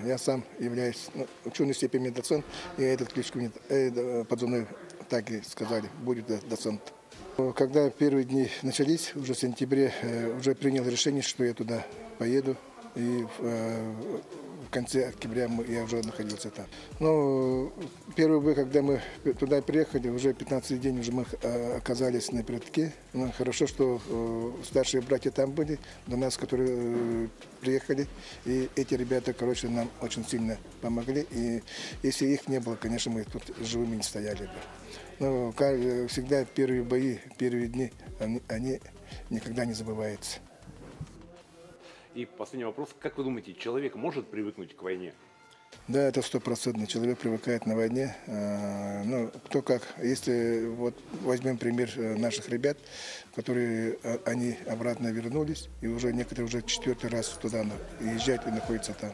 Я сам являюсь ученый степени доцент, и этот кличку мне подзывной так и сказали, будет доцент. Когда первые дни начались, уже в сентябре, уже принял решение, что я туда поеду. И в конце октября я уже находился там. Но первый бой, когда мы туда приехали, уже 15 день уже мы оказались на передке. Но хорошо, что старшие братья там были, до нас, которые приехали. И эти ребята, короче, нам очень сильно помогли. И если их не было, конечно, мы тут живыми не стояли бы. Но всегда первые бои, первые дни, они никогда не забываются. И последний вопрос. Как вы думаете, человек может привыкнуть к войне? Да, это 100%. Человек привыкает на войне. Ну, кто как. Если вот возьмем пример наших ребят, которые они обратно вернулись, и уже некоторые уже 4-й раз туда езжают и находятся там.